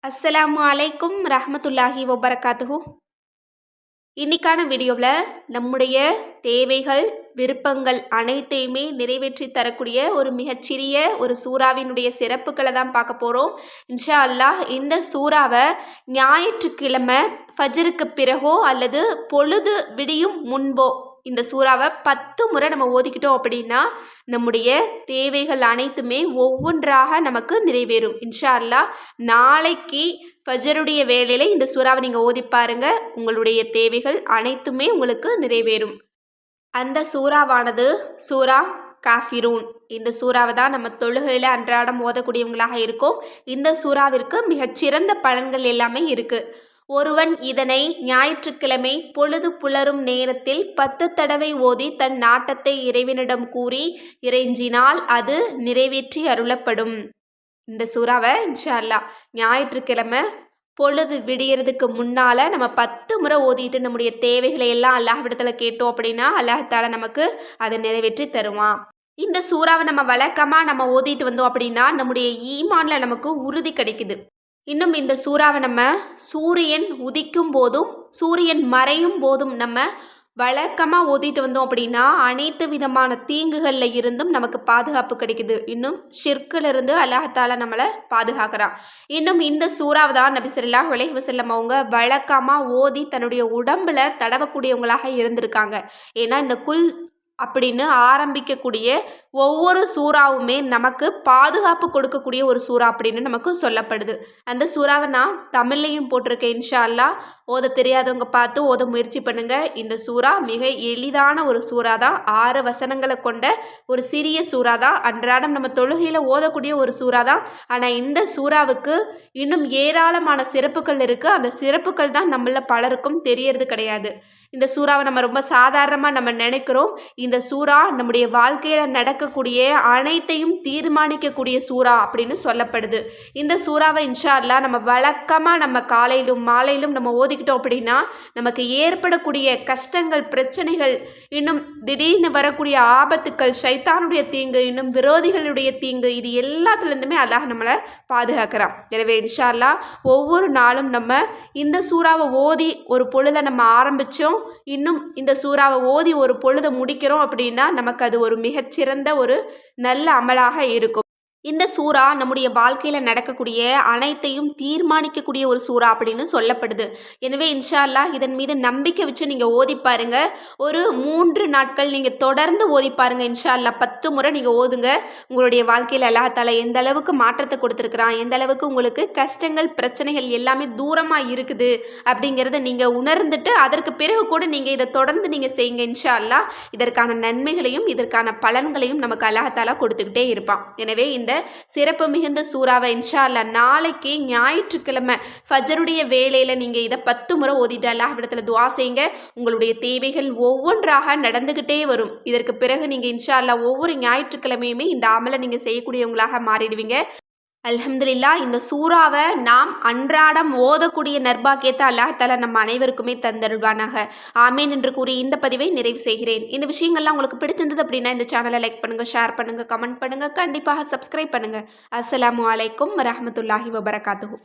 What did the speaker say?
அஸ்ஸலாமு அலைக்கும் ரஹ்மத்துல்லாஹி வபரகாத்துஹு. இன்னைக்கான வீடியோவில் நம்முடைய தேவைகள் விருப்பங்கள் அனைத்தையுமே நிறைவேற்றி தரக்கூடிய ஒரு மிகச்சிறிய ஒரு சூறாவினுடைய சிறப்புகளை தான் பார்க்க போகிறோம். இன்ஷா அல்லாஹ் இந்த சூறாவை ஞாயிற்றுக்கிழமை ஃபஜ்ருக்கு பிறகோ அல்லது பொழுது விடியும் முன்போ இந்த சூறாவை 10 முறை நம்ம ஓதிக்கிட்டோம் அப்படின்னா நம்முடைய தேவைகள் அனைத்துமே ஒவ்வொன்றாக நமக்கு நிறைவேறும். இன்ஷா அல்லாஹ் நாளைக்கு ஃபஜருடைய வேளையில் இந்த சூறாவை நீங்கள் ஓதி பாருங்க, உங்களுடைய தேவைகள் அனைத்துமே உங்களுக்கு நிறைவேறும். அந்த சூறாவானது சூரா காஃபிரூன். இந்த சூறாவை தான் நம்ம தொழுகையில் அன்றாடம் ஓதக்கூடியவங்களாக இருக்கோம். இந்த சூறாவிற்கு மிகச்சிறந்த பலன்கள் எல்லாமே இருக்குது. ஒருவன் இதனை ஞாயிற்றுக்கிழமை பொழுது புலரும் நேரத்தில் 10 தடவை ஓதி தன் நாட்டத்தை இறைவனிடம் கூறி இறைஞ்சினால் அது நிறைவேற்றி அருளப்படும். இந்த சூறாவை இன்ஷா அல்லாஹ் ஞாயிற்றுக்கிழமை பொழுது விடியறதுக்கு முன்னால் நம்ம 10 முறை ஓதிட்டு நம்முடைய தேவைகளை எல்லாம் அல்லாஹ்விடத்தில் கேட்டோம் அப்படின்னா அல்லாஹ்தாலா நமக்கு அதை நிறைவேற்றி தருவான். இந்த சூறாவை நம்ம வழக்கமாக நம்ம ஓதிட்டு வந்தோம் அப்படின்னா நம்முடைய ஈமானில் நமக்கு உறுதி கிடைக்குது. இன்னும் இந்த சூறாவை நம்ம சூரியன் உதிக்கும் போதும் சூரியன் மறையும் போதும் நம்ம வழக்கமாக ஓதிட்டு வந்தோம் அப்படின்னா அனைத்து விதமான தீங்குகளில் இருந்தும் நமக்கு பாதுகாப்பு கிடைக்குது. இன்னும் ஷிர்கிலிருந்து அல்லாஹ்தாலா நம்மளை பாதுகாக்கிறான். இன்னும் இந்த சூறாவை தான் நபி ஸல்லல்லாஹு அலைஹி வஸல்லம் அவங்க வழக்கமாக ஓதி தன்னுடைய உடம்புல தடவக்கூடியவங்களாக இருந்திருக்காங்க. ஏன்னா இந்த குல் அப்படின்னு ஆரம்பிக்கக்கூடிய ஒவ்வொரு சூறாவுமே நமக்கு பாதுகாப்பு கொடுக்கக்கூடிய ஒரு சூறா அப்படின்னு நமக்கு சொல்லப்படுது. அந்த சூறாவை நான் தமிழ்லையும் போட்டிருக்கேன். இன்ஷா அல்லாஹ் ஓத தெரியாதவங்க பார்த்து ஓத முயற்சி பண்ணுங்க. இந்த சூறா மிக எளிதான ஒரு சூறா தான். 6 வசனங்களை கொண்ட ஒரு சிறிய சூறா தான். அன்றாடம் நம்ம தொழுகையில் ஓதக்கூடிய ஒரு சூறா தான். ஆனால் இந்த சூறாவுக்கு இன்னும் ஏராளமான சிறப்புகள் இருக்குது. அந்த சிறப்புகள் தான் நம்மள பலருக்கும் தெரியறது கிடையாது. இந்த சூறாவை நம்ம ரொம்ப சாதாரணமாக நம்ம நினைக்கிறோம். இந்த சூறா நம்முடைய வாழ்க்கையில் நடக்கக்கூடிய அனைத்தையும் தீர்மானிக்கக்கூடிய சூறா அப்படின்னு சொல்லப்படுது. இந்த சூறாவை இன்ஷா அல்லாஹ் நம்ம வழக்கமாக நம்ம காலையிலும் மாலையிலும் நம்ம ஓதிக்கிட்டோம் அப்படின்னா நமக்கு ஏற்படக்கூடிய கஷ்டங்கள் பிரச்சனைகள் இன்னும் திடீர்னு வரக்கூடிய ஆபத்துக்கள் ஷைத்தானுடைய தீங்கு இன்னும் விரோதிகளுடைய தீங்கு இது எல்லாத்துலேருந்துமே அல்லாஹ் நம்மளை பாதுகாக்கிறான். எனவே இன்ஷா அல்லாஹ் ஒவ்வொரு நாளும் நம்ம இந்த சூறாவை ஓதி ஒரு பொழுதை நம்ம ஆரம்பித்தோம், இன்னும் இந்த சூறாவை ஓதி ஒரு பொழுதை முடிக்கிறோம் அப்படின்னா நமக்கு அது ஒரு மிகச்சிறந்த ஒரு நல்ல அமலாக இருக்கும். இந்த சூறா நம்முடைய வாழ்க்கையில் நடக்கக்கூடிய அனைத்தையும் தீர்மானிக்கக்கூடிய ஒரு சூறா அப்படின்னு சொல்லப்படுது. எனவே இன்ஷா அல்லாஹ் இதன் மீது நம்பிக்கை வச்சு நீங்கள் ஓதி பாருங்க. ஒரு 3 நாட்கள் நீங்கள் தொடர்ந்து ஓதி பாருங்க. இன்ஷா அல்லாஹ் 10 முறை நீங்கள் ஓதுங்க. உங்களுடைய வாழ்க்கையில் அல்லாஹ்தாலா எந்த அளவுக்கு மாற்றத்தை கொடுத்துருக்குறான், எந்த அளவுக்கு உங்களுக்கு கஷ்டங்கள் பிரச்சனைகள் எல்லாமே தூரமாக இருக்குது அப்படிங்கிறத நீங்கள் உணர்ந்துட்டு அதற்கு பிறகு கூட நீங்கள் இதை தொடர்ந்து நீங்கள் செய்யுங்க. இன்ஷா அல்லாஹ் இதற்கான நன்மைகளையும் இதற்கான பலன்களையும் நமக்கு அல்லாஹ்தாலா கொடுத்துக்கிட்டே இருப்பான். எனவே இந்த சிறப்பு மிகுந்த சூறாவை இன்ஷா அல்லாஹ் நாளைக்கு ஞாயிற்றுக்கிழமை ஃபஜருடைய வேளையில் நீங்கள் இதை 10 முறை ஓதிட்டு அல்லாஹ்விடத்தில் துஆ செய்யுங்க. உங்களுடைய தேவைகள் ஒவ்வொன்றாக நடந்துக்கிட்டே வரும். இதற்கு பிறகு நீங்கள் இன்ஷா அல்லாஹ் ஒவ்வொரு ஞாயிற்றுக்கிழமையுமே இந்த அமலை நீங்கள் செய்யக்கூடியவங்களாக மாறிடுவீங்க. அல்ஹம்துலில்லாஹ் இந்த சூறாவை நாம் அன்றாடம் ஓதக்கூடிய நற்பாக்கியத்தை அல்லாஹ்தாலா நம்ம அனைவருக்குமே தந்தருள்வானாக. ஆமீன் என்று கூறி இந்த பதிவை நிறைவு செய்கிறேன். இந்த விஷயங்கள்லாம் உங்களுக்கு பிடிச்சிருந்தது அப்படின்னா இந்த சேனலை லைக் பண்ணுங்கள், ஷேர் பண்ணுங்கள், கமெண்ட் பண்ணுங்கள், கண்டிப்பாக சப்ஸ்கிரைப் பண்ணுங்கள். அஸ்ஸலாமு அலைக்கும் வரஹ்மத்துல்லாஹி வபரகாத்துஹு.